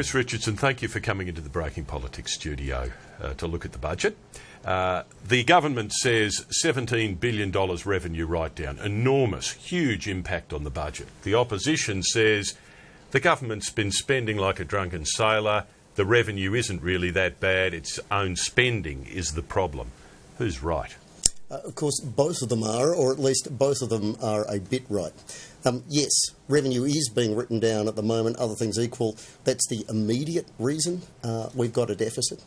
Chris Richardson, thank you for coming into the Breaking Politics studio to look at the budget. The government says $17 billion revenue write-down, enormous, huge impact on the budget. The opposition says the government's been spending like a drunken sailor, the revenue isn't really that bad, its own spending is the problem. Who's right? Of course, both of them are, or at least both of them are a bit right. Yes, revenue is being written down at the moment, other things equal. That's the immediate reason we've got a deficit.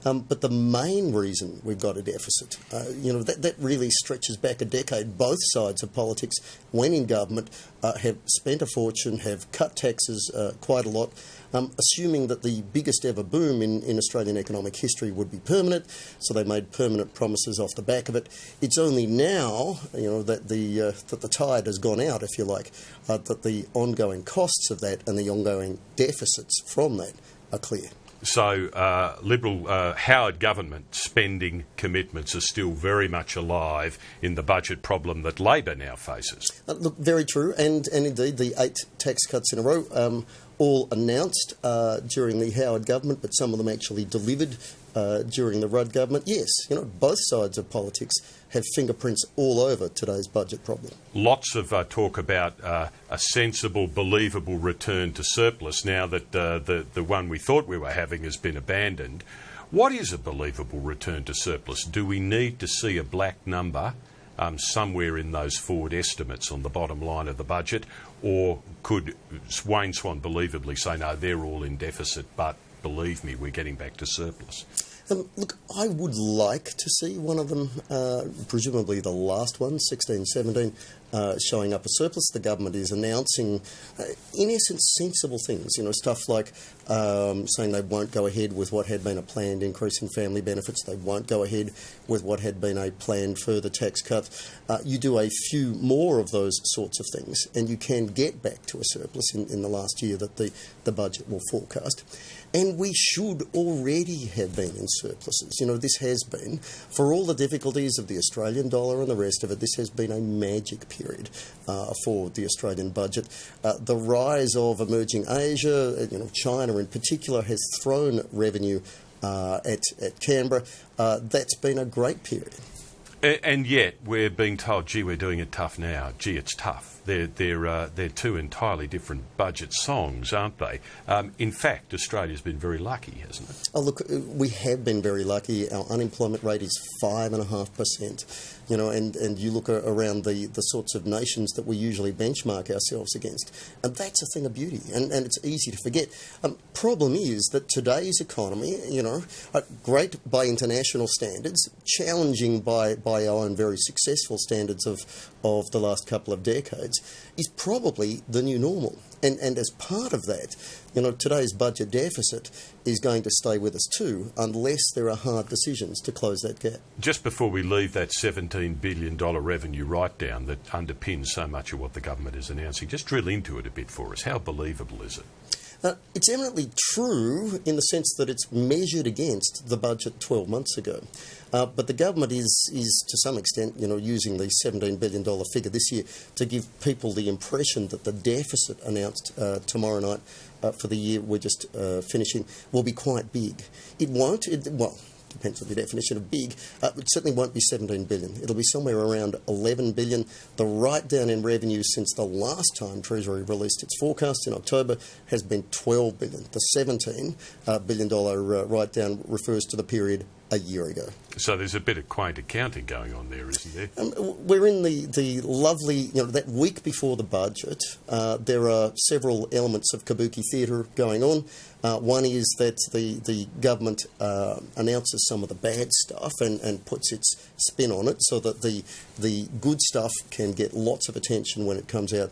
But the main reason we've got a deficit, that really stretches back a decade. Both sides of politics, when in government, have spent a fortune, have cut taxes quite a lot, assuming that the biggest ever boom in Australian economic history would be permanent, so they made permanent promises off the back of it. It's only now, that the tide has gone out, if you like, that the ongoing costs of that and the ongoing deficits from that are clear. So Liberal Howard government spending commitments are still very much alive in the budget problem that Labor now faces. Look, very true, and indeed the 8 tax cuts in a row, all announced during the Howard government, but some of them actually delivered during the Rudd government. Yes, both sides of politics have fingerprints all over today's budget problem. Lots of talk about a sensible, believable return to surplus now that the one we thought we were having has been abandoned. What is a believable return to surplus? Do we need to see a black number somewhere in those forward estimates on the bottom line of the budget, or could Wayne Swan believably say, no, they're all in deficit, but believe me, we're getting back to surplus? Look, I would like to see one of them, presumably the last one, 16-17, showing up a surplus. The government is announcing, in essence, sensible things, stuff like saying they won't go ahead with what had been a planned increase in family benefits, they won't go ahead with what had been a planned further tax cut. You do a few more of those sorts of things and you can get back to a surplus in the last year that the budget will forecast. And we should already have been in surpluses. This has been, for all the difficulties of the Australian dollar and the rest of it, this has been a magic period for the Australian budget. The rise of emerging Asia, China in particular, has thrown revenue at Canberra. That's been a great period. And yet we're being told, gee, we're doing it tough now. Gee, it's tough. They're two entirely different budget songs, aren't they? In fact, Australia's been very lucky, hasn't it? Oh, look, we have been very lucky. Our unemployment rate is 5.5%. And you look around the sorts of nations that we usually benchmark ourselves against, and that's a thing of beauty, and it's easy to forget. Problem is that today's economy, great by international standards, challenging by our own very successful standards of the last couple of decades, is probably the new normal. And as part of that, today's budget deficit is going to stay with us too, unless there are hard decisions to close that gap. Just before we leave that $17 billion revenue write-down that underpins so much of what the government is announcing, just drill into it a bit for us. How believable is it? It's eminently true in the sense that it's measured against the budget 12 months ago. But the government is to some extent, using the $17 billion figure this year to give people the impression that the deficit announced tomorrow night for the year we're just finishing will be quite big. It won't. Depends on the definition of big. It certainly won't be $17 billion. It'll be somewhere around $11 billion. The write-down in revenue since the last time Treasury released its forecast in October has been $12 billion. The $17 billion write-down refers to the period a year ago. So there's a bit of quaint accounting going on there, isn't there? We're in the lovely, that week before the budget, there are several elements of kabuki theatre going on. One is that the government announces some of the bad stuff and puts its spin on it so that the good stuff can get lots of attention when it comes out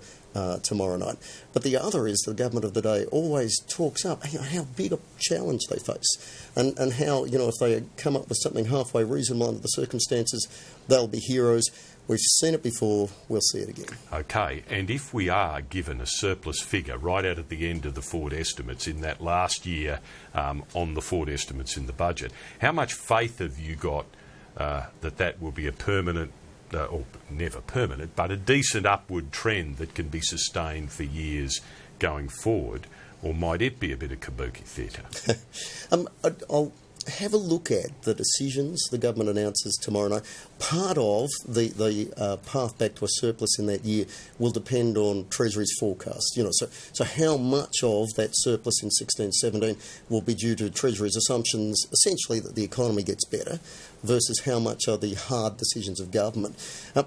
tomorrow night. But the other is the government of the day always talks up how big a challenge they face and how, if they come up with something halfway reasonable under the circumstances, they'll be heroes. We've seen it before, we'll see it again. OK, and if we are given a surplus figure right out at the end of the forward estimates in that last year on the forward estimates in the budget, how much faith have you got that will be a permanent, or never permanent, but a decent upward trend that can be sustained for years going forward, or might it be a bit of kabuki theatre? I'll have a look at the decisions the government announces tomorrow night. Part of the path back to a surplus in that year will depend on Treasury's forecast. So how much of that surplus in 16-17 will be due to Treasury's assumptions, essentially that the economy gets better, versus how much are the hard decisions of government.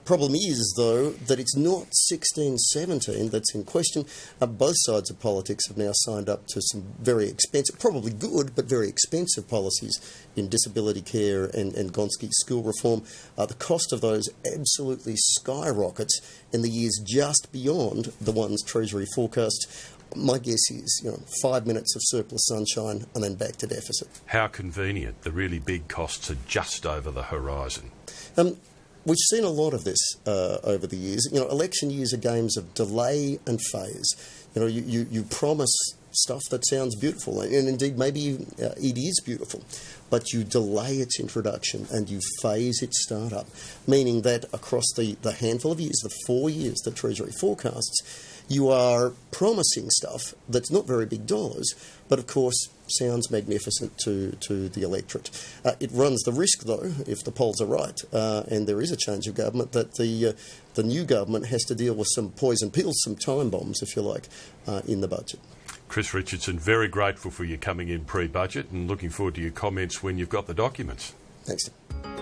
Problem is, though, that it's not 16-17 that's in question. Both sides of politics have now signed up to some very expensive, probably good, but very expensive policies in disability care and Gonski's school reform. The cost of those absolutely skyrockets in the years just beyond the ones Treasury forecasts. My guess is, 5 minutes of surplus sunshine and then back to deficit. How convenient. The really big costs are just over the horizon. We've seen a lot of this over the years. Election years are games of delay and phase. You promise stuff that sounds beautiful, and indeed maybe it is beautiful, but you delay its introduction and you phase its startup, meaning that across the handful of years, the 4 years that Treasury forecasts, you are promising stuff that's not very big dollars, but of course sounds magnificent to the electorate. It runs the risk, though, if the polls are right, and there is a change of government, that the new government has to deal with some poison pills, some time bombs, if you like, in the budget. Chris Richardson, very grateful for you coming in pre-budget and looking forward to your comments when you've got the documents. Thanks, Tim.